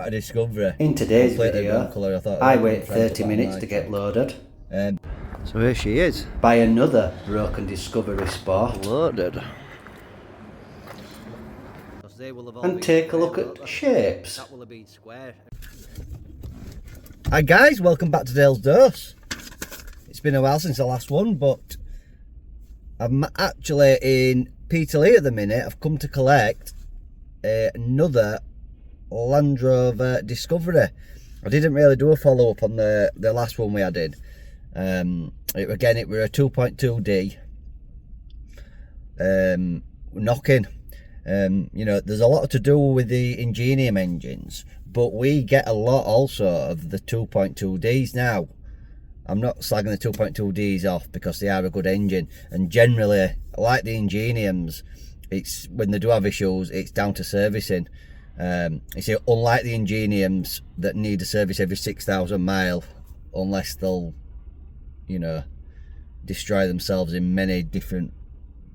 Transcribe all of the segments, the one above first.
a Discovery. In today's video, I wait 30 minutes to get loaded. So here she is. By another broken Discovery Sport. Loaded. And take a look at shapes. That will have been square. Hi guys, welcome back to Dale's Dose. It's been a while since the last one, but I'm actually in Peterlee at the minute. I've come to collect another Land Rover Discovery. I didn't really do a follow-up on the last one we had in. Again, it were a 2.2D knocking. You know, there's a lot to do with the Ingenium engines, but we get a lot also of the 2.2Ds now. I'm not slagging the 2.2Ds off because they are a good engine, and generally, like the Ingeniums, it's when they do have issues, it's down to servicing. You see, unlike the Ingeniums that need a service every 6,000 miles, unless they'll, you know, destroy themselves in many different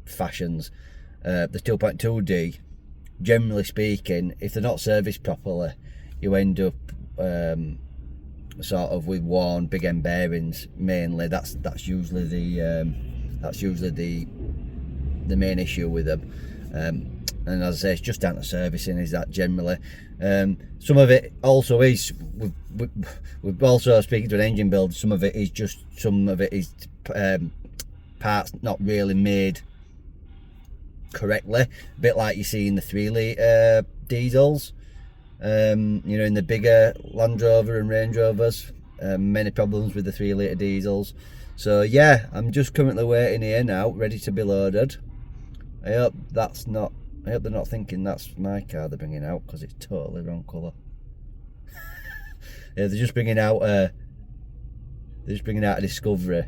fashions. The 2.2D, generally speaking, if they're not serviced properly, you end up sort of with worn big end bearings. Mainly, that's usually the main issue with them. And as I say, it's just down to servicing. Is that generally? Some of it also is. We've also speaking to an engine builder. Some of it is parts not really made correctly, a bit like you see in the 3-litre diesels. You know, in the bigger Land Rover and Range Rovers, many problems with the 3-litre diesels. So yeah, I'm just currently waiting here now, ready to be loaded. I hope they're not thinking that's my car they're bringing out, because it's totally wrong colour. Yeah, they're just bringing out a Discovery.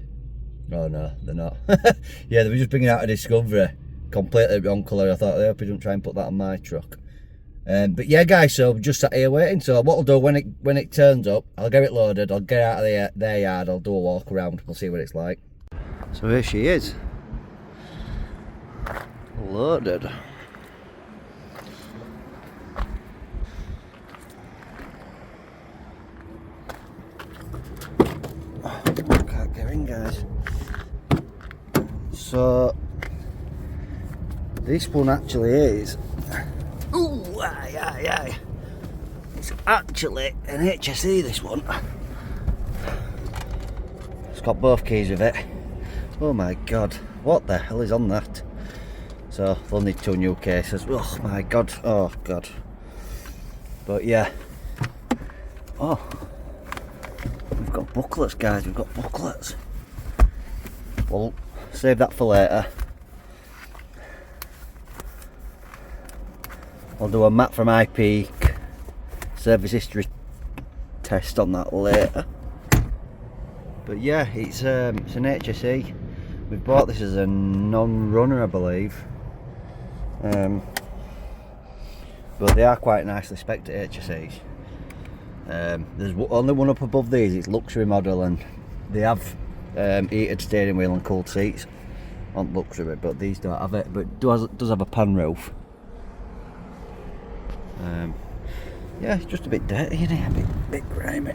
Oh no, they're not. Yeah, they were just bringing out a Discovery, completely wrong colour. I thought, I hope you don't try and put that on my truck. But yeah, guys, so I'm just sat here waiting. So what I'll do when it turns up, I'll get it loaded. I'll get out of their yard. I'll do a walk around. We'll see what it's like. So here she is, loaded. Can't get in, guys. So this one actually is. Ooh, aye. It's actually an HSE, this one. It's got both keys with it. Oh my god, what the hell is on that? So they'll need 2 new cases. Oh my god, oh god. But yeah. Oh, we've got booklets, guys, we've got booklets. Well, save that for later. I'll do a map from iPeak service history test on that later. But yeah, it's an HSE. We bought this as a non-runner, I believe. But they are quite nicely spec'd at HSEs. There's only one up above these. It's luxury model, and they have heated steering wheel and cooled seats on luxury, but these don't have it. But it does have a pan roof. Yeah, it's just a bit dirty, isn't it? A bit grimy.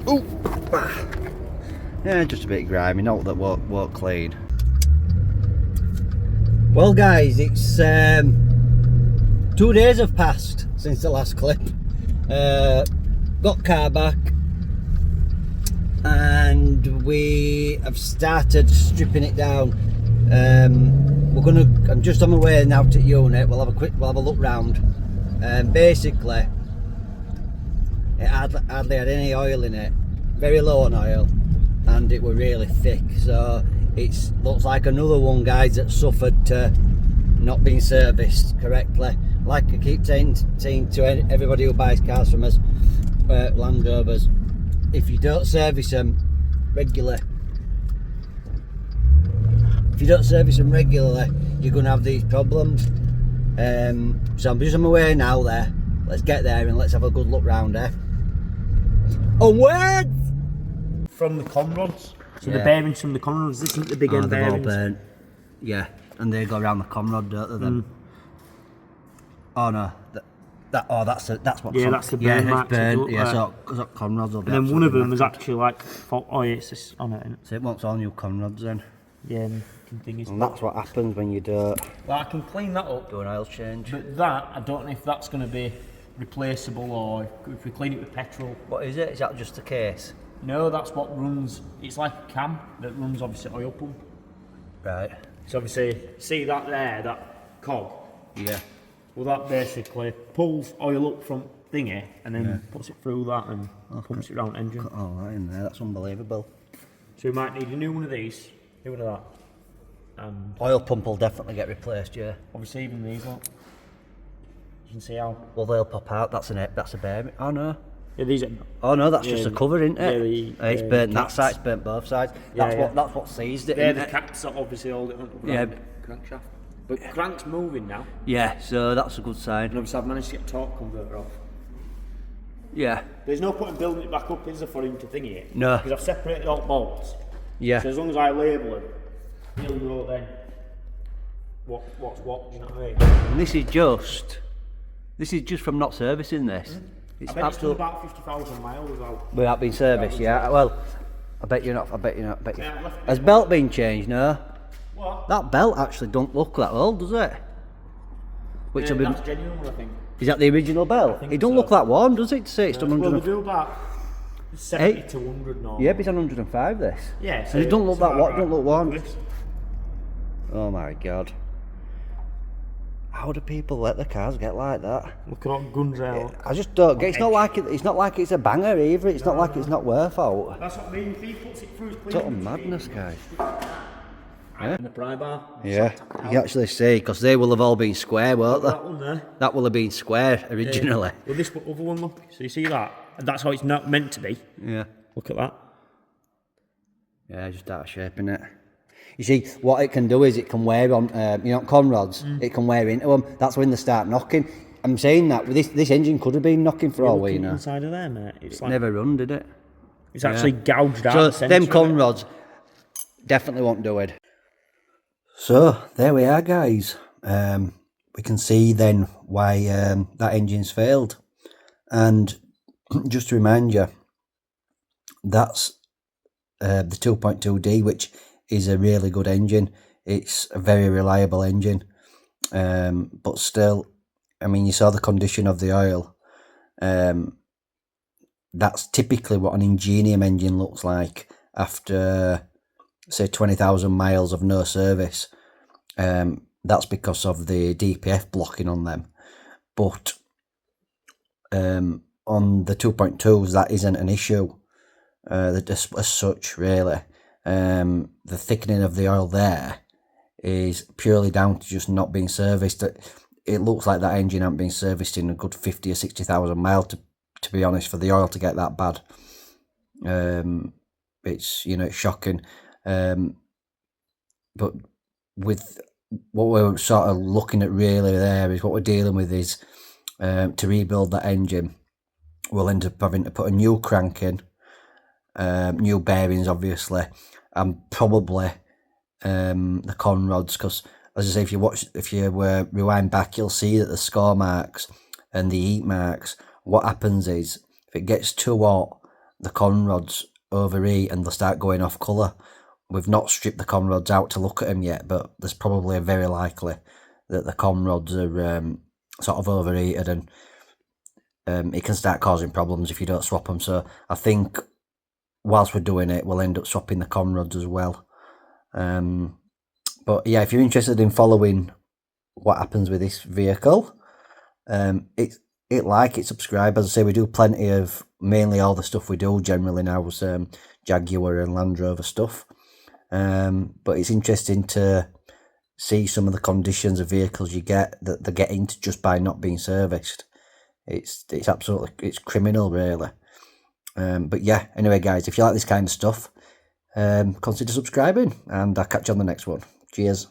Ooh. Yeah, just a bit grimy, not that won't clean. Well guys, it's 2 days have passed since the last clip. Got car back, and we have started stripping it down. I'm just on my way now to the unit. We'll have a look round. Basically, it hardly had any oil in it, very low on oil, and it were really thick. So it looks like another one, guys, that suffered to not being serviced correctly. Like I keep saying to everybody who buys cars from us, Land Rovers, if you don't service them regularly, you're going to have these problems. So I'm just on my way now there. Let's get there and let's have a good look round there. Onwards! From the conrods. So Yeah. the bearings from the conrods, this isn't the big end they've all bearings. burnt. Yeah, and they go around the conrod, don't they? Then. Oh no, That's what. Yeah, that's the burn marks. Burn. Yeah, so conrods will be. And then one of them was actually like, oh yeah, it's this on it. So it wants all new conrods then. Yeah, and thing is. And that's what happens when you don't. Well, I can clean that up. Do an oil change. But that, I don't know if that's going to be replaceable or if we clean it with petrol. What is it? Is that just a case? No, that's what runs. It's like a cam that runs obviously oil pump. Right. So obviously, see that there, that cog. Yeah. Well, that basically pulls oil up from thingy and then puts it through that and pumps it around the engine. Got all that in there. That's unbelievable. So we might need a new one of these. New one of that. And oil pump will definitely get replaced. Yeah. obviously even these lot. You can see how. Well, they'll pop out. That's a bearing. Oh no. Yeah, these are. Oh no, that's just a cover, isn't it? Yeah, it's burnt that side. It's burnt both sides. That's what seized it. They're the caps that obviously hold it on. Yeah. Crankshaft. But crank's moving now. Yeah, so that's a good sign. And obviously I've managed to get a torque converter off. Yeah. There's no point in building it back up, is there, for him to thingy it? No. Because I've separated all bolts. Yeah. So as long as I label it, he'll know then what's what, do you know what I mean? And this is just from not servicing this. It's I bet it's done about 50,000 miles without being serviced, yeah. Well, I bet you're not. Has belt been changed? No. What? That belt actually don't look that old, does it? Which will be. That's genuine, I think. Is that the original belt? It don't look that warm, does it? To say it's done 100. Well, they do about 70 to 100 now. Yeah, but it's on 105. This. Yeah. So it don't look that warm. Right. Don't look warm. Oh my god. How do people let the cars get like that? Look at all guns out. I just don't get. It's not like it's a banger either. It's not like it's not worth out. That's what I mean. If he puts it through his clean. Total madness, guys. And the pry bar. Yeah, you can actually see because they will have all been square, won't they? That one there. That will have been square originally. Well, this other one, look. So you see that? And that's how it's not meant to be. Yeah. Look at that. Yeah, just out of shape, innit? You see, what it can do is it can wear on, conrods. It can wear into them. That's when they start knocking. I'm saying that this engine could have been knocking for all we know. Inside of there, mate. It's like, never run, did it? It's actually gouged out. So them conrods definitely won't do it. So there we are, guys. We can see then why that engine's failed. And just to remind you, that's the 2.2D, which is a really good engine. It's a very reliable engine, but still, I mean, you saw the condition of the oil. That's typically what an Ingenium engine looks like after, say, 20,000 miles of no service. That's because of the DPF blocking on them. But on the 2.2s, that isn't an issue as such, really. The thickening of the oil there is purely down to just not being serviced. It looks like that engine hasn't been serviced in a good 50 or 60,000 miles, to be honest, for the oil to get that bad. It's shocking. But with what we're sort of looking at really there is what we're dealing with is to rebuild that engine, we'll end up having to put a new crank in, new bearings obviously, and probably the conrods, because as I say, if you rewind back, you'll see that the score marks and the heat marks, what happens is if it gets too hot, the conrods overheat and they'll start going off colour. We've not stripped the conrods out to look at them yet, but there's probably very likely that the conrods are sort of overheated, and it can start causing problems if you don't swap them. So I think whilst we're doing it, we'll end up swapping the conrods as well. But yeah, if you're interested in following what happens with this vehicle, subscribe. As I say, we do plenty of, mainly all the stuff we do generally now is Jaguar and Land Rover stuff. But it's interesting to see some of the conditions of vehicles you get that they get into just by not being serviced. It's absolutely, it's criminal really. But yeah, anyway guys, if you like this kind of stuff, consider subscribing, and I'll catch you on the next one. Cheers.